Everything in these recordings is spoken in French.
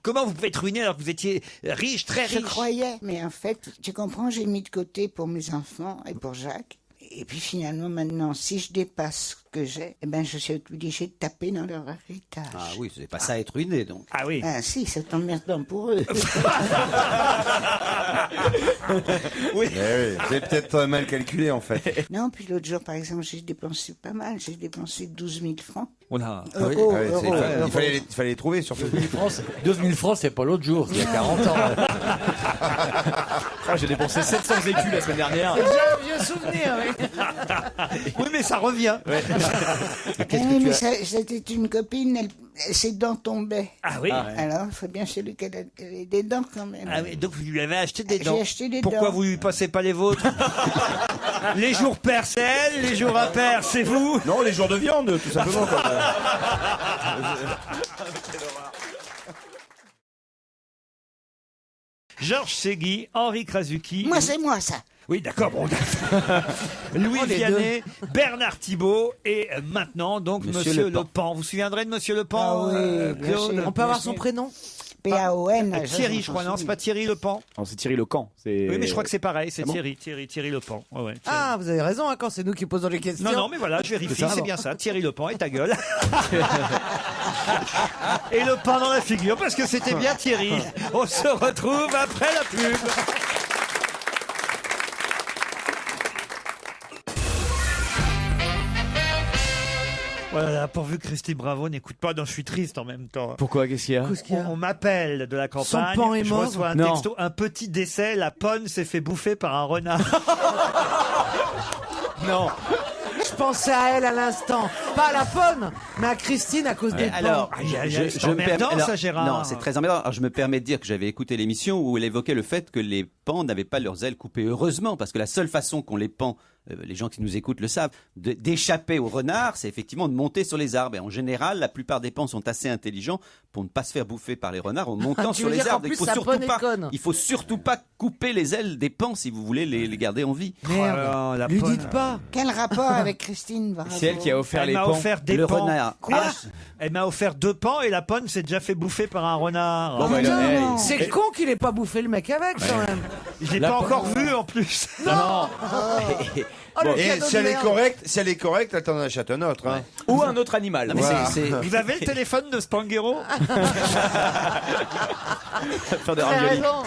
Comment vous pouvez être ruiné alors que vous étiez riche, très riche? Je croyais, mais en fait, tu comprends, j'ai mis de côté pour mes enfants et pour Jacques. Et puis finalement, maintenant, si je dépasse ce que j'ai, eh ben, je suis obligée de taper dans leur héritage. Ah oui, c'est pas ça être ruiné, donc. Ah oui. Ah si, c'est emmerdant pour eux. Oui. C'est peut-être mal calculé, en fait. Non, puis l'autre jour, par exemple, j'ai dépensé pas mal. J'ai dépensé 12 000 francs. On a... Ah oui, Euros, ah oui, euros. il fallait les trouver, surtout. 12 000 francs, c'est pas l'autre jour, c'est il y a 40 ans. J'ai dépensé 700 écus la semaine dernière. C'est déjà un vieux souvenir, oui. Oui, mais ça revient. Oui, mais c'était une copine, ses dents tombaient. Ah oui. Alors, il faut bien celui qui a des dents quand même. Ah oui, donc vous lui avez acheté des dents. J'ai acheté des Pourquoi dents. vous lui passez pas les vôtres? Les jours pairs, c'est elle, les jours impairs, c'est vous. Non, les jours de viande, tout simplement. Georges Ségui, Henri Krasuki. Moi, c'est moi, ça. Oui, d'accord. Bon, Louis Vianney, Bernard Thibault et maintenant donc Monsieur Le Pan. Vous vous souviendrez de Monsieur Le Pan? Ah oui, bien Claude sûr. On peut avoir son prénom? P-A-O-N. Thierry, je crois, non, c'est pas Thierry Le Pan. Non, c'est Thierry Lecan. Oui, mais je crois que c'est pareil, c'est Ah bon Thierry Le Pan. Ouais, ouais, Thierry. Ah, vous avez raison, hein, quand c'est nous qui posons les questions. Non, non, mais voilà, je vérifie, C'est ça, c'est alors. bien ça. Thierry Le Pan et ta gueule. Et le pain dans la figure, parce que c'était bien Thierry. On se retrouve après la pub. Voilà, pourvu que Christine Bravo n'écoute pas, donc je suis triste en même temps. Pourquoi? Qu'est-ce qu'il y a? On m'appelle de la campagne. Son pan est je mort. reçois un Non. texto, un petit décès, la ponne s'est fait bouffer par un renard. Non. Je pensais à elle à l'instant. Pas à la faune, mais à Christine à cause des pans. Alors, c'est emmerdant, alors, ça, Gérard. Non, c'est très emmerdant. Alors, je me permets de dire que j'avais écouté l'émission où elle évoquait le fait que les pans n'avaient pas leurs ailes coupées. Heureusement, parce que la seule façon qu'ont les pans, les gens qui nous écoutent le savent, d'échapper aux renards, c'est effectivement de monter sur les arbres. Et en général, la plupart des pans sont assez intelligents pour ne pas se faire bouffer par les renards en montant Tu sur veux les dire qu'en arbres. plus, sa ponne est conne. Il faut surtout pas couper les ailes des pans si vous voulez les garder en vie. Merde, la lui ponne. dites pas. Quel rapport avec Christine Bravo? C'est elle qui a offert Elle les m'a pans. offert des Le pans. renard. Quoi? Ah, Elle m'a offert 2 pans et la ponne s'est déjà fait bouffer par un renard. Bon, bah, Non. C'est con qu'il ait pas bouffé le mec avec, quand même. Je l'ai La pas ponne. encore vu en plus. Non. Oh, le Et cadeau si de elle est merde. correcte, elle t'en achète un autre. Hein. Ou un autre animal. non, mais Voilà. Vous avez le téléphone de Spanghero? Faire des T'as raviolis. raison.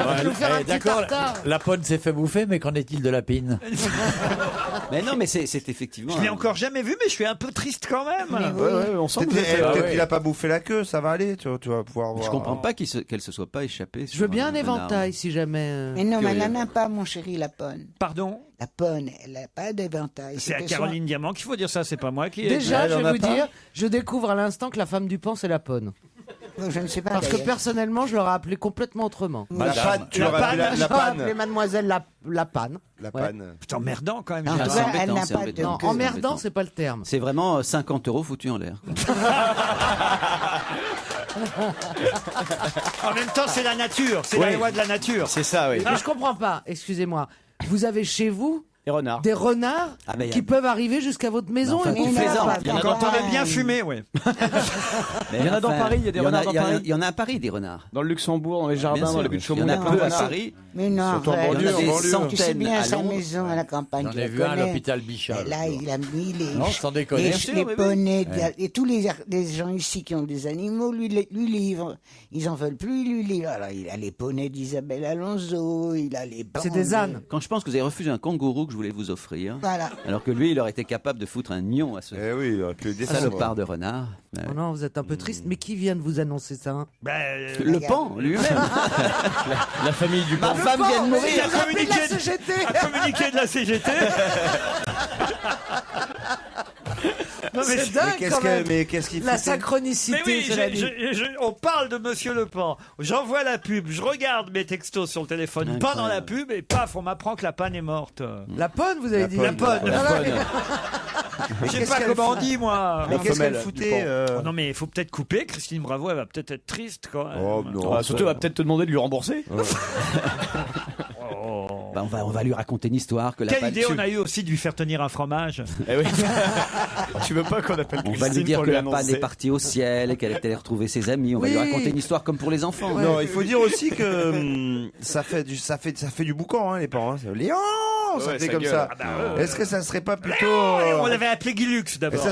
On va nous faire un petit D'accord, tartare. la ponne s'est fait bouffer, mais qu'en est-il de la pine? Mais non, mais c'est effectivement. Je l'ai encore jamais vu, mais je suis un peu triste quand même. Ouais, on sent que vous êtes... Peut-être ouais. qu'il a pas bouffé la queue, ça va aller, tu vas pouvoir voir. Je comprends pas qu'elle se soit pas échappée. Je veux bien un éventail, si jamais. Mais non, mais elle n'en a pas, mon chéri, la ponne. Pardon? La ponne, elle n'a pas d'éventail. C'est à que Caroline Diamant qu'il faut dire ça, c'est pas moi qui ai. Déjà, Elle je en vais a vous pas. dire, je découvre à l'instant que la femme du pan, c'est la ponne. son- Je ne sais pas. Parce que d'ailleurs. personnellement, je l'aurais appelé complètement autrement. La panne, tu La l'aurais appelé panne, la J'aurais panne. appelé mademoiselle la panne. La Ouais. panne. C'est emmerdant quand même. En Ah, tout c'est cas, embêtant, elle n'a c'est pas embêtant. de Non, queue. emmerdant, c'est pas le terme. C'est vraiment 50 € foutus en l'air. En même temps, c'est la nature, c'est la Oui. loi de la nature. C'est ça, oui. Mais je comprends pas, excusez-moi. Vous avez chez vous Les renards. des renards Ah, ben, qui peuvent arriver jusqu'à votre maison enfin, et tu vous Mais faites non, pas. Il y en a Quand dans on Paris. est bien fumé, oui. Mais Il y en a dans Paris, il y a des renards dans Paris. Il y en a à Paris, des renards. Dans le Luxembourg, dans les Bien jardins, sûr, dans les buts de il y Chaumont. en a plein de peu à renards. Paris. Mais non, Surtout en arrête. banlieue, Il y en a des en banlieue. Tu sais centaines bien à sa Londres. maison à la campagne. J'en tu ai la vu un à connais. l'hôpital Bichat. Et là, il a mis les, Non, sans déconner. les poneys, et tous les gens ici qui ont des animaux lui livrent. Ils en veulent plus, il lui livre. Alors, il a les poneys d'Isabelle Alonso, il a les C'est des ânes. Quand je pense que vous avez refusé un kangourou que je voulais vous offrir, Voilà. alors que lui, il aurait été capable de foutre un nion à ce Eh oui, il aurait pu le descendre. salopard de renard. Oh non, vous êtes un peu triste. Mais qui vient de vous annoncer ça hein Le pan, lui-même. La famille du Ma pan. femme vient de Il a mourir. communiqué, la CGT. un communiqué de la CGT. Non, mais C'est dingue Mais quand même. qu'est-ce qu'il La foutait synchronicité, Mais oui, cela dit. on parle de Monsieur Le Pan. J'envoie la pub, je regarde mes textos sur le téléphone pendant la pub et paf, on m'apprend que la panne est morte. La ponne, vous avez dit. La ponne. Je sais pas comment on dit, moi. Mais qu'est-ce qu'elle femelle foutait Oh non, mais il faut peut-être couper. Christine Bravo, elle va peut-être être triste quand même. Oh non. Surtout, elle va peut-être te demander de lui rembourser. Bah, on va lui raconter une histoire que la Quelle panne idée tue. on a eu aussi de lui faire tenir un fromage. Eh oui. Tu veux pas qu'on appelle On va lui Christine dire pour que lui la panne annoncer est partie au ciel et qu'elle est allée retrouver ses amis. On va Oui. lui raconter une histoire comme pour les enfants. Non, il faut dire aussi que ça fait du boucan, hein, les parents. Hein. Léon, ça Ouais, fait ça comme gueule. ça. Ah bah, Est-ce que ça serait pas plutôt On l'avait appelé Guilux et d'abord.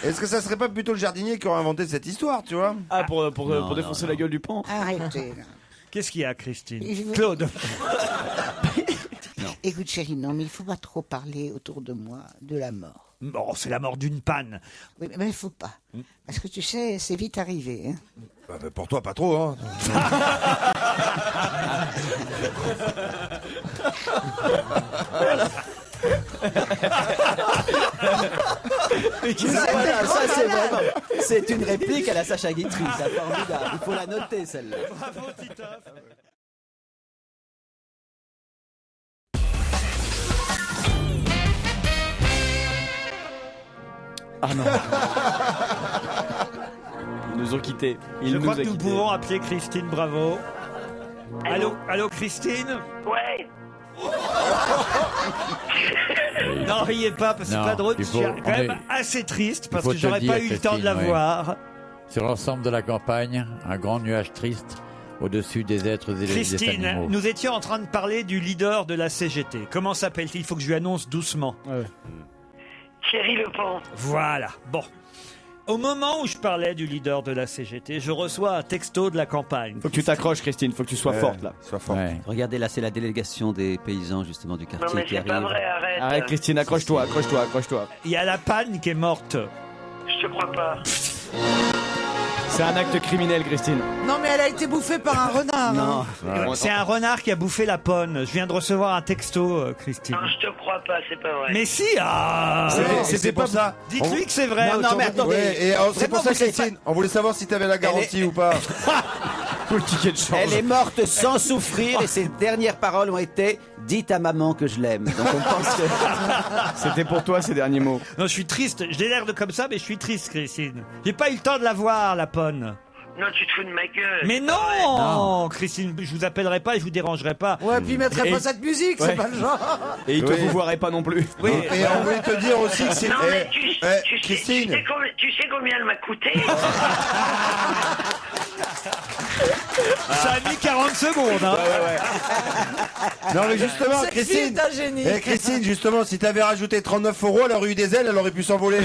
Est-ce que ça serait pas plutôt le jardinier qui aurait inventé cette histoire, tu vois? Ah, pour défoncer la gueule du pan. Arrêtez. là. Qu'est-ce qu'il y a, Christine Je veux- Claude. Écoute, chérie, non, mais il faut pas trop parler autour de moi de la mort. Bon, c'est la mort d'une panne. Oui, mais il faut pas. Parce que tu sais, c'est vite arrivé. Hein. Bah, pour toi, pas trop, hein. Voilà, ça c'est vraiment. C'est une réplique à la Sacha Guitry. C'est formidable. Il faut la noter celle-là. Bravo, Titoff. Ah non. Ils nous ont quittés. Ils Je nous crois ont que nous quittés. pouvons appeler Christine Bravo. Allô, Christine. Ouais, Non, riez pas, parce que c'est Non, pas drôle. il Je faut- suis on quand même est- assez triste, parce faut que te j'aurais dire, pas eu le temps de la Christine, voir. Sur l'ensemble de la campagne, un grand nuage triste au-dessus des êtres et des Christine, animaux. nous étions en train de parler du leader de la CGT. Comment s'appelle-t-il? Il faut que je lui annonce doucement. Thierry Lepant. Voilà, bon. Au moment où je parlais du leader de la CGT, je reçois un texto de la campagne. Faut que tu t'accroches, Christine. Faut que tu sois forte là. Sois fort. Ouais. Regardez là, c'est la délégation des paysans justement du Non quartier mais qui c'est pas arrive. vrai, arrête. Arrête, Christine. Accroche-toi, accroche-toi, accroche-toi. Il y a la panne qui est morte. Je te crois pas. C'est un acte criminel, Christine. Non, mais elle a été bouffée par un renard. Non, hein. C'est un renard qui a bouffé la ponne. Je viens de recevoir un texto, Christine. Non, je te crois pas, c'est pas vrai. Mais si, ah C'était pour ça. Dites-lui que c'est vrai. Non, non, autour mais de- attendez. Ouais, et c'est Vraiment, pour ça, vous savez Christine, on voulait savoir si t'avais la garantie Elle est- ou pas. Faut le ticket de change. Elle est morte sans souffrir et ses dernières paroles ont été « Dites à maman que je l'aime ». Donc on pense que... C'était pour toi ces derniers mots. Non, je suis triste. J'ai l'air de comme ça, mais je suis triste, Christine. J'ai pas eu le temps de la voir, la ponne. Non, tu te fous de ma gueule. Mais non, Christine, je vous appellerai pas et je vous dérangerai pas. Ouais, puis il mettrait Et- pas cette musique, c'est Ouais. pas le genre. Et ils te Oui. vous verraient pas non plus. Oui. Et on voulait te dire aussi que c'est. Non, mais Christine. tu sais combien elle m'a coûté. Ça a mis 40 secondes. Hein. Non, mais justement, Cette fille Christine. est un génie. Christine, justement, si t'avais rajouté 39 €, elle aurait eu des ailes, elle aurait pu s'envoler.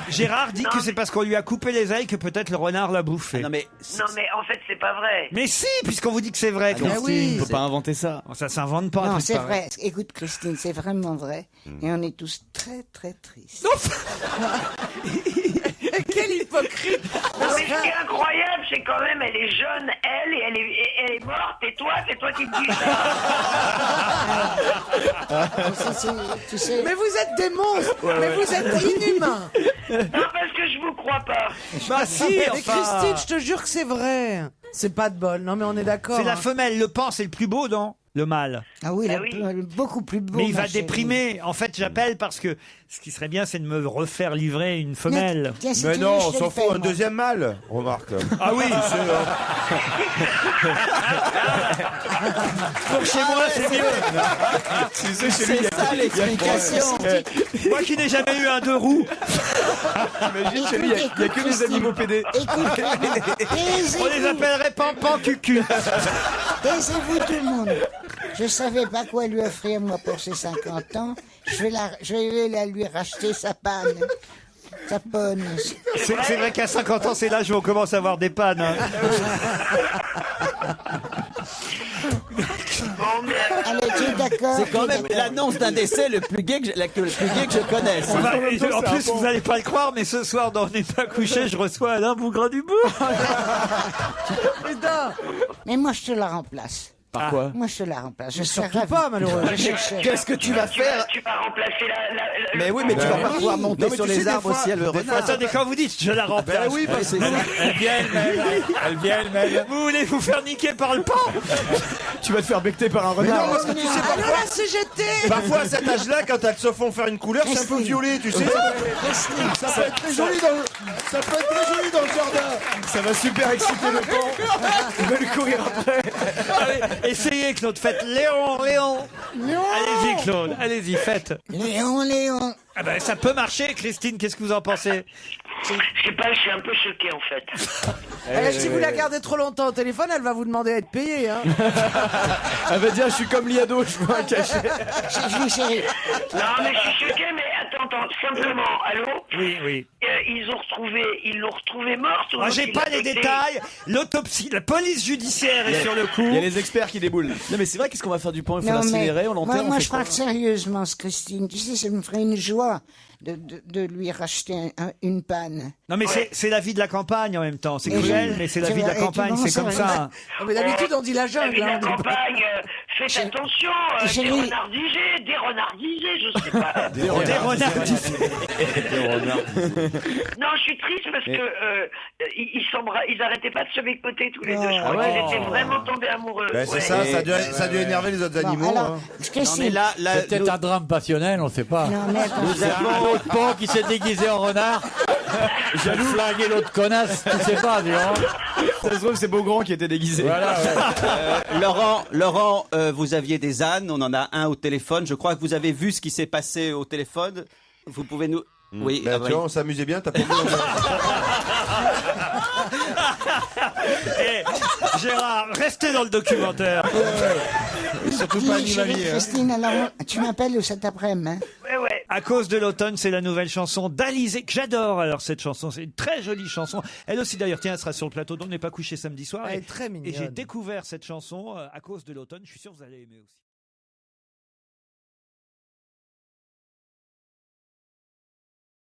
Gérard dit que c'est parce qu'on lui a coupé les ailes que peut-être le renard l'a bouffé. Non mais... Non, mais en fait, c'est pas vrai. Mais si, puisqu'on vous dit que c'est vrai, Ah non, Christine. oui. On peut pas inventer ça. Bon, ça s'invente pas. Non, tout c'est ça. vrai. Écoute, Christine, c'est vraiment vrai. Et on est tous très, très tristes. Quel hypocrite. Non, mais ce qui est incroyable, c'est quand même, elle est jeune, elle, et elle est morte, et toi, c'est toi qui me dis ça. Tu sais, Mais vous êtes des monstres. Mais vous êtes inhumains. Non, parce que je vous crois pas. Bah si, Mais enfin. Christine, je te jure que c'est vrai. C'est pas de bol. Non, mais on est d'accord. C'est la hein. femelle. Le pan, c'est le plus beau, non? Le mâle. ah oui, Bah là, oui. beaucoup plus beau. Mais il ma va chérie. déprimer. En fait, j'appelle parce que ce qui serait bien, c'est de me refaire livrer une femelle. Tiens, si Mais tu non, veux, je on te s'en le fout, fais, un moi. deuxième mâle, remarque. Ah oui, pour chez moi, c'est mieux. Tu sais, chez lui, C'est ça l'explication. Moi qui n'ai jamais eu un deux roues. T'imagines, chez lui, il y a que des Christine. animaux pédés. Écoute, On les appellerait Pampan Cucu. taisez-vous tout le monde. Je savais pas quoi lui offrir, moi, pour ses 50 ans. Je vais la lui racheter sa panne. Sa ponne. C'est vrai qu'à 50 ans, c'est l'âge où on commence à avoir des pannes. Hein. Bon, mais Allez, tu es d'accord? C'est quand tu es même d'accord. l'annonce d'un décès le plus gay que je connaisse. On va- en plus, vous n'allez pas le croire, mais ce soir, dans On n'est pas couché, je reçois Alain Bougrain-Dubourg. Putain. Mais moi, je te la remplace. Par quoi? Moi, je te la remplace. Je serais Surtout ravi. pas, malheureux. Je cherchais. Qu'est-ce que tu vas faire? tu vas remplacer la Mais oui, mais tu vas pas pouvoir monter Non, mais sur tu sais, les des arbres fois- si elle veut des fois, renard. Attendez, quand vous dites je la remplace, Ben oui, parce que. elle vient, elle mêle. Vous voulez vous faire niquer par le pan? Tu vas te faire becter par un Mais non, renard. parce que tu sais, Allô, la CGT. parfois à cet âge-là, quand elles se font faire une couleur, c'est un peu violet, tu sais. Ça peut être très joli dans le, ça peut être très joli dans le jardin. Ça va super exciter le pan. Il va lui courir après. Essayez, Claude, faites Léon. Allez-y, Claude, allez-y, faites. Léon. Ah ben, ça peut marcher, Christine, qu'est-ce que vous en pensez? Je sais pas, je suis un peu choqué en fait. Si vous la gardez trop longtemps au téléphone, elle va vous demander à être payée. Hein. Elle va dire, je suis comme Liado, je veux un cachet. Non, mais je suis choqué, mais attends, simplement, allô? Oui. Ils l'ont retrouvée morte ou Moi, j'ai il pas l'a les sauté détails. L'autopsie, la police judiciaire est sur le coup. Il y a les experts qui déboulent. Non mais c'est vrai, qu'est-ce qu'on va faire du pain? Il faut Non, l'incinérer, on l'enterre, on moi fait je quoi? parle sérieusement, Christine. Tu sais, ça me ferait une joie de lui racheter une panne. Non, mais c'est la vie de la campagne en même temps. C'est Et cruel, je- mais c'est la tu vie de la vois, et tu campagne, vois, c'est ça comme va. ça. Mais d'habitude, on dit la La jungle. vie de la hein, on dit pas- campagne, faites attention, dérenardisez, je sais pas. Des renards. Non, je suis triste parce que ils arrêtaient pas de se bécoter tous les deux. Je crois ouais. qu'ils étaient vraiment tombés amoureux. Ouais, c'est ça, ça a dû énerver les autres animaux. Alors, hein. Christine, Non, mais là, C'est peut-être un drame passionnel, on ne sait pas. non, mais attends. C'est un autre pan qui s'est déguisé en renard. J'ai flingué l'autre connasse, tu sais pas, dis donc. Ça se trouve, c'est Beaugrand qui était déguisé. Voilà, ouais. Laurent, vous aviez des ânes, on en a un au téléphone. Je crois que vous avez vu ce qui s'est passé au téléphone. Vous pouvez nous... Oui, Bah, tu vois, on s'amusait bien, t'as pas vu. Gérard, restez dans le documentaire. Surtout pas Dis, chérie, animalier. Hein. Christine, alors, tu m'appelles cet après-midi, hein? Ouais. À cause de l'automne, c'est la nouvelle chanson d'Alizé, que j'adore. Alors, cette chanson, c'est une très jolie chanson. Elle aussi, d'ailleurs, tiens, elle sera sur le plateau, donc on n'est pas couché samedi soir. Elle est très mignonne. Et j'ai découvert cette chanson à cause de l'automne. Je suis sûr que vous allez aimer aussi.